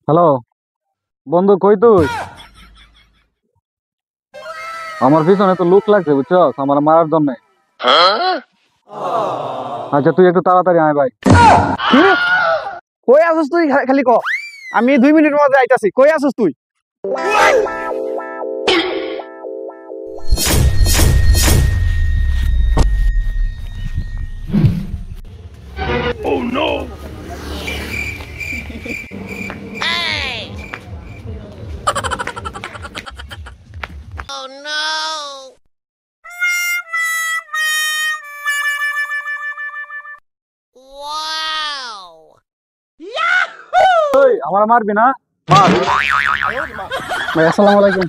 Hello বন্ধু, কই তুই? আমার পিছনে তো লুক লাগছে, বুঝছস, আমার মারার জন্য। আচ্ছা তুই একটু তাড়াতাড়ি আয় ভাই। কি কই আসছ তুই? খালি ক, আমি 2 মিনিটের মধ্যে আইতাছি। কই আসছ তুই? ওই আমার মারবি না? মার। ভাই আসসালামু আলাইকুম।